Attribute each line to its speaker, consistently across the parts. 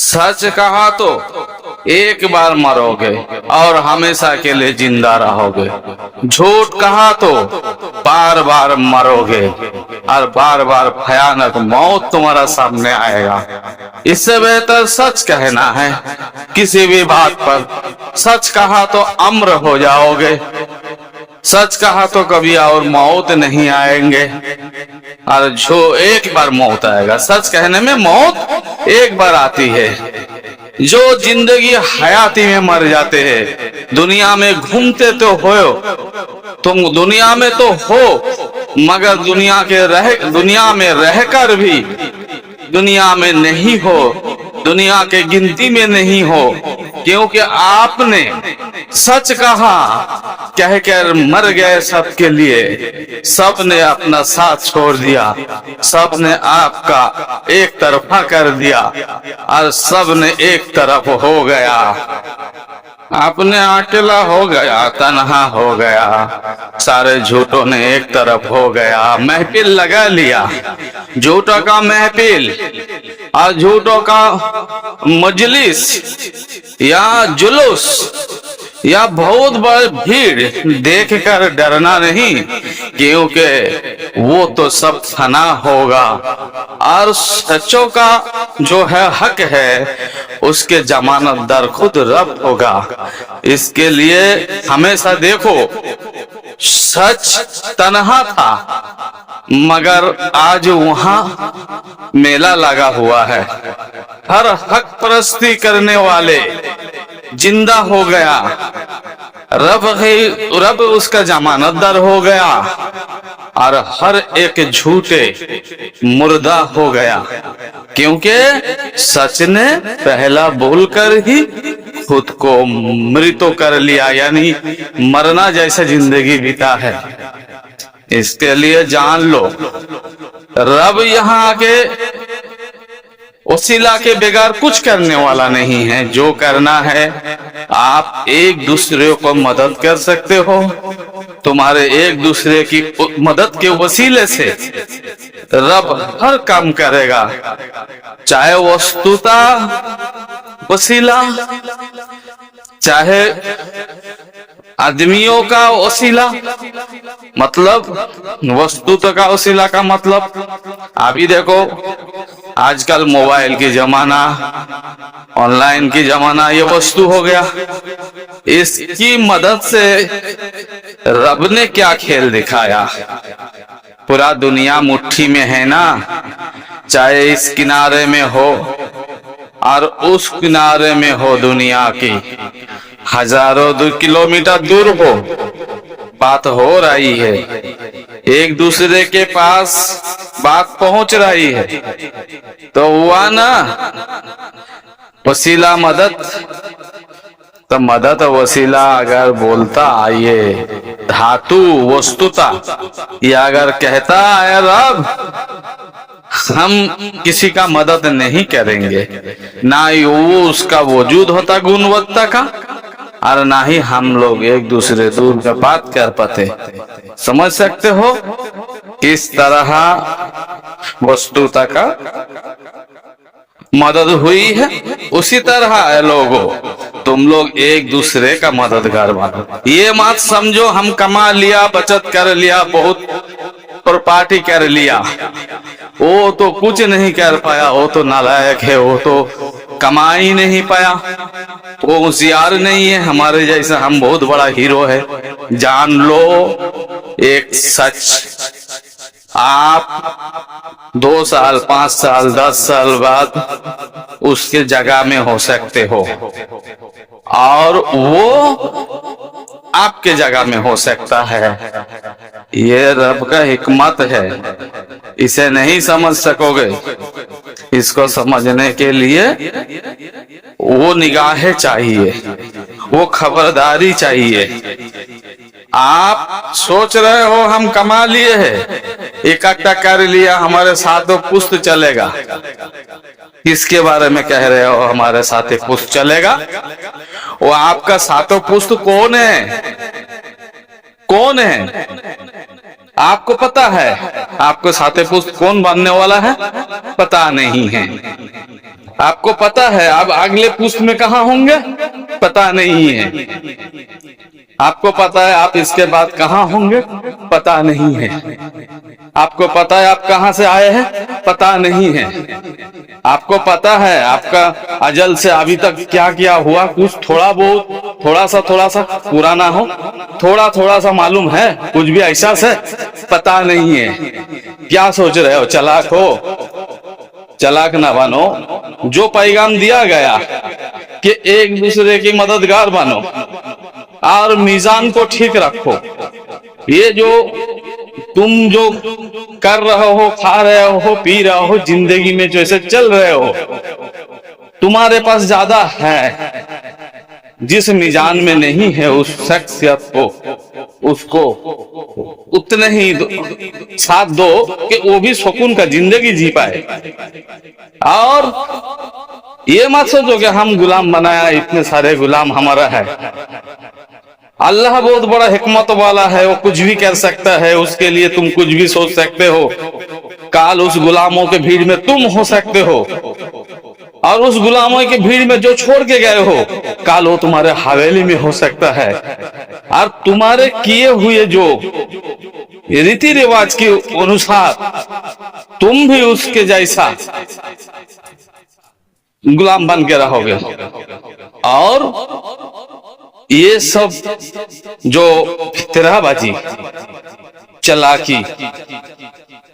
Speaker 1: सच कहा तो एक बार मरोगे और हमेशा के लिए जिंदा रहोगे। झूठ कहा तो बार बार मरोगे और बार बार भयानक मौत तुम्हारा सामने आएगा। इससे बेहतर सच कहना है। किसी भी बात पर सच कहा तो अमर हो जाओगे, सच कहा तो कभी और मौत नहीं आएंगे। और जो एक बार मौत आएगा, सच कहने में मौत एक बार आती है। जो जिंदगी हयाती में मर जाते हैं, दुनिया में घूमते तो हो, तुम दुनिया में तो हो मगर दुनिया में रहकर भी दुनिया में नहीं हो, दुनिया के गिनती में नहीं हो, क्योंकि आपने सच कहा, कहकर मर गए सबके लिए। सबने अपना साथ छोड़ दिया, सबने आपका एक तरफा कर दिया और सबने एक तरफ हो गया। आपने अकेला हो गया, तन्हा हो गया, सारे झूठों ने एक तरफ हो गया। महफिल लगा लिया, झूठों का महफिल और झूठों का मजलिस या जुलूस या बहुत बड़ी भीड़ देखकर डरना नहीं, क्योंकि वो तो सब फना होगा और सच्चों का जो है हक है उसके जमानतदार खुद रब होगा। इसके लिए हमेशा देखो, सच तन्हा था मगर आज वहां मेला लगा हुआ है। हर हक परस्ती करने वाले जिंदा हो गया, रब उसका जमानतदार हो गया और हर एक झूठे मुर्दा हो गया, क्योंकि सच ने पहला बोलकर ही खुद को मृत्यु कर लिया, यानी मरना जैसा जिंदगी बिता है। इसके लिए जान लो, रब यहाँ आके वसीला के बगैर कुछ करने वाला नहीं है। जो करना है, आप एक दूसरे को मदद कर सकते हो। तुम्हारे एक दूसरे की मदद के वसीले से रब हर काम करेगा, चाहे वस्तुता वसीला, चाहे आदमियों का वसीला। मतलब वस्तुता का वसीला का मतलब अभी देखो, आजकल मोबाइल की जमाना, ऑनलाइन की जमाना, ये वस्तु हो गया। इसकी मदद से रब ने क्या खेल दिखाया। पूरा दुनिया मुट्ठी में है ना, चाहे इस किनारे में हो और उस किनारे में हो, दुनिया की हजारों किलोमीटर दूर हो, बात हो रही है, एक दूसरे के पास बात पहुंच रही है, तो हुआ ना वसीला मदद। तो मदद वसीला अगर बोलता आइए, धातु वस्तुता, ये अगर कहता है रब हम किसी का मदद नहीं करेंगे, ना ही वो उसका वजूद होता गुणवत्ता का, और ना ही हम लोग एक दूसरे दूर का बात कर पाते। समझ सकते हो किस तरह वस्तुता का मदद हुई है। उसी तरह लोगों, तुम लोग एक दूसरे का मददगार बनो। ये मत समझो हम कमा लिया, बचत कर लिया, बहुत प्रॉपर्टी कर लिया, वो तो कुछ नहीं कर पाया, वो तो नालायक है, वो तो कमा ही नहीं पाया, वो होशियार नहीं है हमारे जैसा, हम बहुत बड़ा हीरो है। जान लो एक सच, आप 2 साल, 5 साल, 10 साल बाद उसके जगह में हो सकते हो और वो आपके जगह में हो सकता है। ये रब का हिकमत है, इसे नहीं समझ सकोगे। इसको समझने के लिए वो निगाहें चाहिए, वो खबरदारी चाहिए। आप सोच रहे हो हम कमा लिए हैं, इकट्ठा कर लिया, हमारे साथ तो पुश्त चलेगा। किसके बारे में कह रहे हो हमारे साथ पुश्त चलेगा? वो आपका सातों पुश्त कौन है? कौन है? आपको पता है? आपको सातों पुश्त कौन बनने वाला है? पता नहीं है। आपको पता है अब अगले पुष्प में कहाँ होंगे? पता नहीं है। आपको पता है आप इसके बाद कहाँ होंगे? पता नहीं है। आपको पता है आप कहाँ से आए हैं? पता नहीं है। आपको पता है आपका अजल से अभी तक क्या क्या हुआ? कुछ थोड़ा बहुत, थोड़ा सा पूरा ना हो, थोड़ा सा मालूम है? कुछ भी ऐसा से पता नहीं है। क्या सोच रहे हो? चालाक हो? चालाक ना बनो। जो पैगाम दिया गया कि एक दूसरे की मददगार बनो और मीजान को ठीक रखो, ये जो तुम जो कर रहे हो, खा रहे हो, पी रहे हो, जिंदगी में जो ऐसे चल रहे हो, तुम्हारे पास ज्यादा है। जिस मीजान में नहीं है उस शख्सियत को, उसको उतने ही साथ दो कि वो भी सुकून का जिंदगी जी पाए। और ये मत सोचो कि हम गुलाम बनाया, इतने सारे गुलाम हमारा है। अल्लाह बहुत बड़ा हिकमत वाला है, वो कुछ भी कर सकता है, उसके लिए तुम कुछ भी सोच सकते हो। काल उस गुलामों के भीड़ में तुम हो सकते हो, और उस गुलामों की भीड़ में जो छोड़ के गए हो, काल वो तुम्हारे हवेली में हो सकता है। और तुम्हारे किए हुए जो रीति रिवाज के अनुसार तुम भी उसके जैसा गुलाम बन के रहोगे। और ये सब जो फितराबाजी, चालाकी,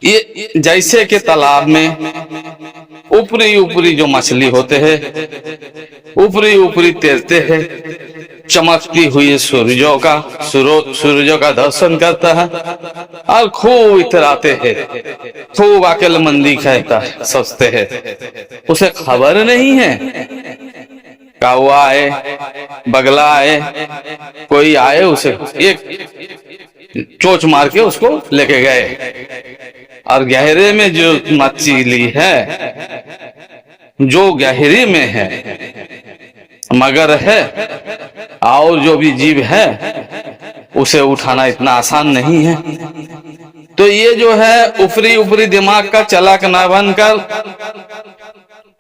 Speaker 1: ये जैसे कि तालाब में ऊपरी जो मछली होते हैं, ऊपरी तैरते हैं, चमकती हुई सूरजों का दर्शन करता है और खूब इतराते हैं, खूब अक्लमंदी कहता है, सोचते हैं। उसे खबर नहीं है कौवा आए, बगला आए, कोई आए, उसे एक चोंच मार के उसको लेके गए। और गहरे में जो मछली है, जो गहरी में है, मगर है, और जो भी जीव है, उसे उठाना इतना आसान नहीं है। तो ये जो है ऊपरी दिमाग का चालाक ना बनकर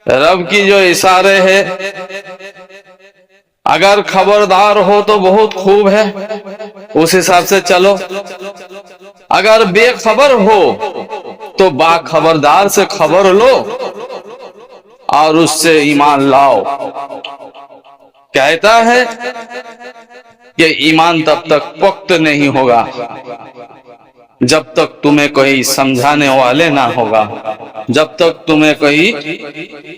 Speaker 1: रब की जो इशारे है, अगर खबरदार हो तो बहुत खूब है, उस हिसाब से चलो। अगर बेखबर हो तो बाखबरदार से खबर लो और उससे ईमान लाओ। कहता है कि ईमान तब तक पक्का नहीं होगा जब तक तुम्हें कोई समझाने वाले ना होगा, जब तक तुम्हें कोई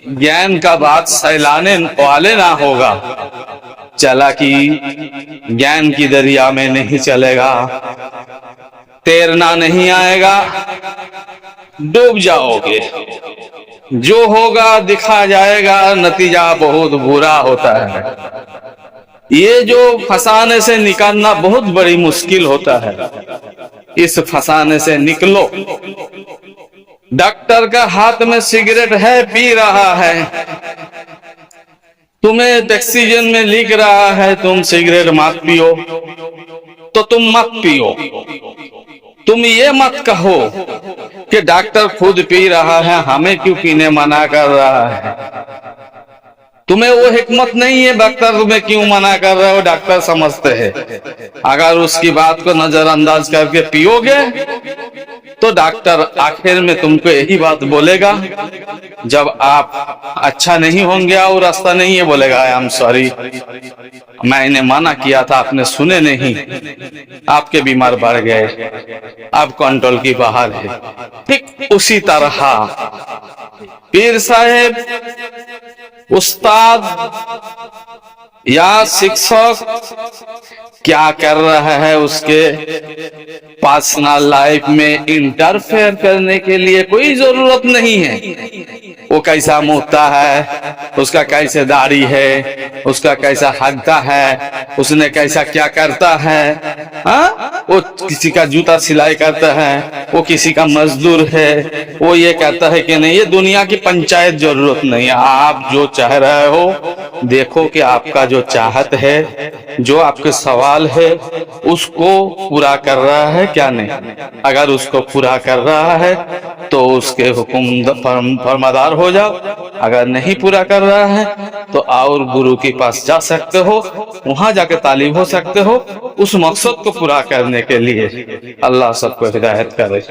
Speaker 1: ज्ञान का बात सहलाने वाले ना होगा। चालाकी ज्ञान की दरिया में नहीं चलेगा, तैरना नहीं आएगा, डूब जाओगे। जो होगा दिखा जाएगा, नतीजा बहुत बुरा होता है। ये जो फंसाने से निकालना बहुत बड़ी मुश्किल होता है, इस फंसाने से निकलो। डॉक्टर का हाथ में सिगरेट है, पी रहा है, तुम्हें ऑक्सीजन में लिख रहा है तुम सिगरेट मत पियो, तो तुम मत पियो। तुम ये मत कहो कि डॉक्टर खुद पी रहा है, हमें क्यों पीने मना कर रहा है। तुम्हें वो हिकमत नहीं है डॉक्टर तुम्हें क्यों मना कर रहे हो, डॉक्टर समझते हैं। अगर उसकी बात को नजरअंदाज करके पियोगे तो डॉक्टर आखिर में तुमको यही बात बोलेगा, जब आप अच्छा नहीं होंगे और रास्ता नहीं है, बोलेगा आई एम सॉरी, मैंने मना किया था, आपने सुने नहीं, आपके बीमार बढ़ गए, आप कंट्रोल की बाहर है। ठीक उसी तरह पीर साहेब, उस्ताद या शिक्षक क्या कर रहा है, उसके पर्सनल लाइफ में इंटरफेयर करने के लिए कोई जरूरत नहीं है। वो कैसा मुँहता है, उसका कैसे दाढ़ी है, उसका कैसा हगता है, उसने कैसा क्या करता है। हाँ, वो किसी का जूता सिलाई करता है, वो किसी का मजदूर है, वो ये कहता है कि नहीं, ये दुनिया की पंचायत जरूरत नहीं है। आप जो चाह रहे हो देखो कि आपका जो चाहत है, जो आपके सवाल है, उसको पूरा कर रहा है क्या नहीं। अगर उसको पूरा कर रहा है तो उसके हुक्म फरमादार हो जाओ। अगर नहीं पूरा कर रहा है तो और गुरु के पास जा सकते हो, वहां जाके तालीम हो सकते हो उस मकसद को पूरा करने के लिए। अल्लाह सबको हिदायत करे।